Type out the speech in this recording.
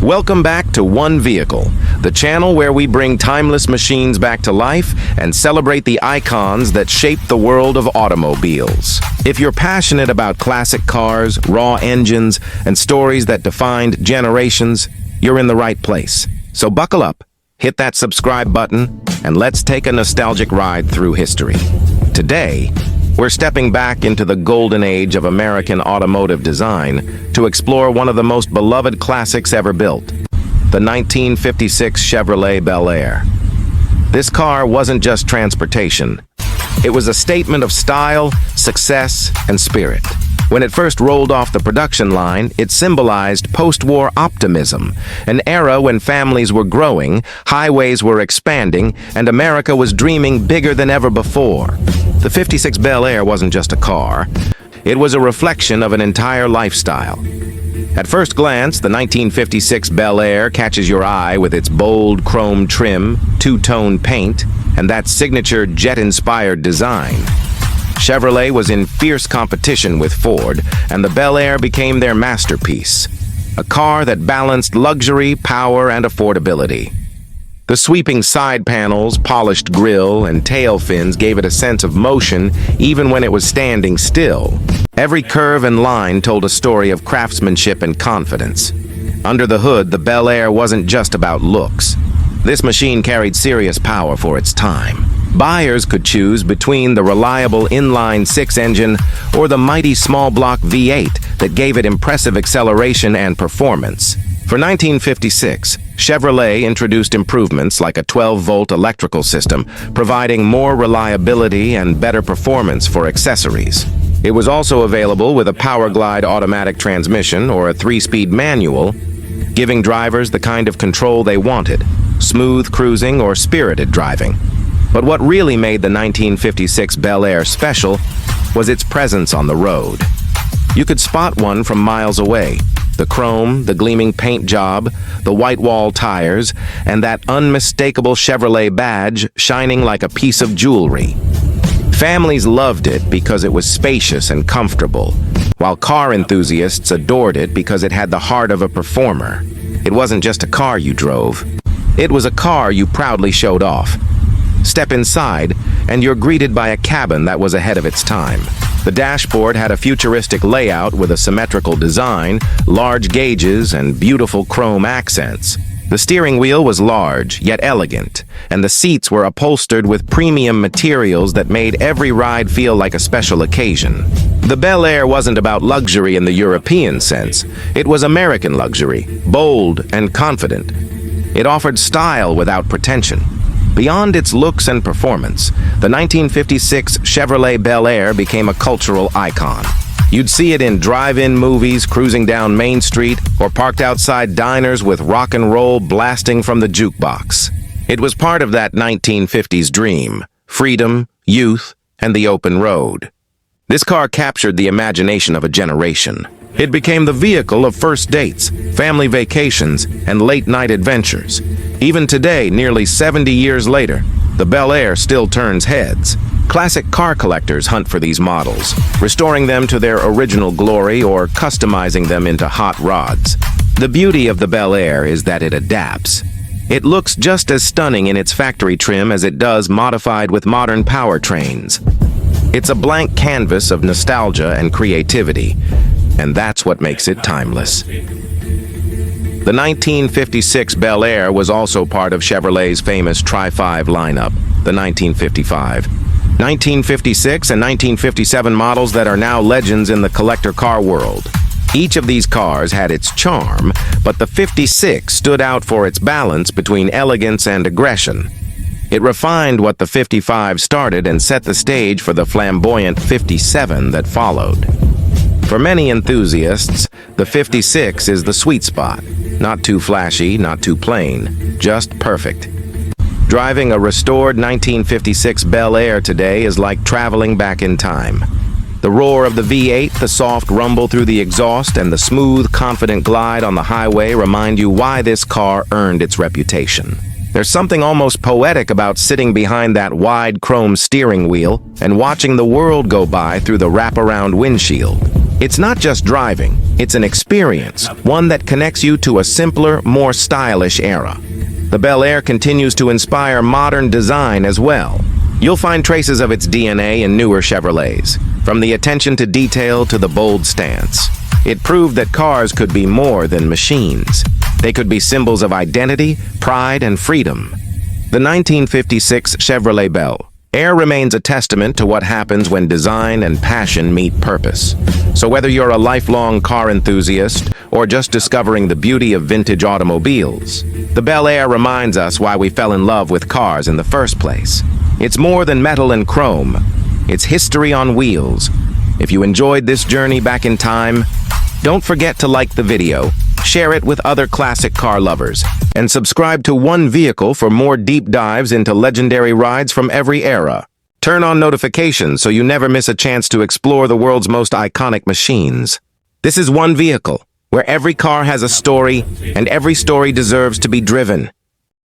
Welcome back to One Vehicle, the channel where we bring timeless machines back to life and celebrate the icons that shape the world of automobiles. If you're passionate about classic cars, raw engines, and stories that defined generations, you're in the right place. So buckle up, hit that subscribe button, and let's take a nostalgic ride through history. Today, we're stepping back into the golden age of American automotive design to explore one of the most beloved classics ever built, the 1956 Chevrolet Bel Air. This car wasn't just transportation. It was a statement of style, success, and spirit. When it first rolled off the production line, it symbolized post-war optimism, an era when families were growing, highways were expanding, and America was dreaming bigger than ever before. The 56 Bel Air wasn't just a car. It was a reflection of an entire lifestyle. At first glance, the 1956 Bel Air catches your eye with its bold chrome trim, two-tone paint, and that signature jet-inspired design. Chevrolet was in fierce competition with Ford, and the Bel Air became their masterpiece, a car that balanced luxury, power, and affordability. The sweeping side panels, polished grille, and tail fins gave it a sense of motion even when it was standing still. Every curve and line told a story of craftsmanship and confidence. Under the hood, the Bel Air wasn't just about looks. This machine carried serious power for its time. Buyers could choose between the reliable inline-six engine or the mighty small-block V8 that gave it impressive acceleration and performance. For 1956, Chevrolet introduced improvements like a 12-volt electrical system, providing more reliability and better performance for accessories. It was also available with a PowerGlide automatic transmission or a 3-speed manual, giving drivers the kind of control they wanted, smooth cruising or spirited driving. But what really made the 1956 Bel Air special was its presence on the road. You could spot one from miles away. The chrome, the gleaming paint job, the white wall tires, and that unmistakable Chevrolet badge shining like a piece of jewelry. Families loved it because it was spacious and comfortable, while car enthusiasts adored it because it had the heart of a performer. It wasn't just a car you drove. It was a car you proudly showed off. Step inside, and you're greeted by a cabin that was ahead of its time. The dashboard had a futuristic layout with a symmetrical design, large gauges, and beautiful chrome accents. The steering wheel was large, yet elegant, and the seats were upholstered with premium materials that made every ride feel like a special occasion. The Bel Air wasn't about luxury in the European sense. It was American luxury, bold and confident. It offered style without pretension. Beyond its looks and performance, the 1956 Chevrolet Bel Air became a cultural icon. You'd see it in drive-in movies, cruising down Main Street, or parked outside diners with rock and roll blasting from the jukebox. It was part of that 1950s dream: freedom, youth, and the open road. This car captured the imagination of a generation. It became the vehicle of first dates, family vacations, and late-night adventures. Even today, nearly 70 years later, the Bel Air still turns heads. Classic car collectors hunt for these models, restoring them to their original glory or customizing them into hot rods. The beauty of the Bel Air is that it adapts. It looks just as stunning in its factory trim as it does modified with modern powertrains. It's a blank canvas of nostalgia and creativity, and that's what makes it timeless. The 1956 Bel Air was also part of Chevrolet's famous Tri-5 lineup, the 1955, 1956, and 1957 models that are now legends in the collector car world. Each of these cars had its charm, but the 56 stood out for its balance between elegance and aggression. It refined what the 55 started and set the stage for the flamboyant 57 that followed. For many enthusiasts, the 56 is the sweet spot. Not too flashy, not too plain, just perfect. Driving a restored 1956 Bel Air today is like traveling back in time. The roar of the V8, the soft rumble through the exhaust, and the smooth, confident glide on the highway remind you why this car earned its reputation. There's something almost poetic about sitting behind that wide chrome steering wheel and watching the world go by through the wraparound windshield. It's not just driving, it's an experience, one that connects you to a simpler, more stylish era. The Bel Air continues to inspire modern design as well. You'll find traces of its DNA in newer Chevrolets, from the attention to detail to the bold stance. It proved that cars could be more than machines. They could be symbols of identity, pride, and freedom. The 1956 Chevrolet Bel Air remains a testament to what happens when design and passion meet purpose. So whether you're a lifelong car enthusiast or just discovering the beauty of vintage automobiles, the Bel Air reminds us why we fell in love with cars in the first place. It's more than metal and chrome. It's history on wheels. If you enjoyed this journey back in time, don't forget to like the video, share it with other classic car lovers, and subscribe to One Vehicle for more deep dives into legendary rides from every era. Turn on notifications so you never miss a chance to explore the world's most iconic machines. This is One Vehicle, where every car has a story, and every story deserves to be driven.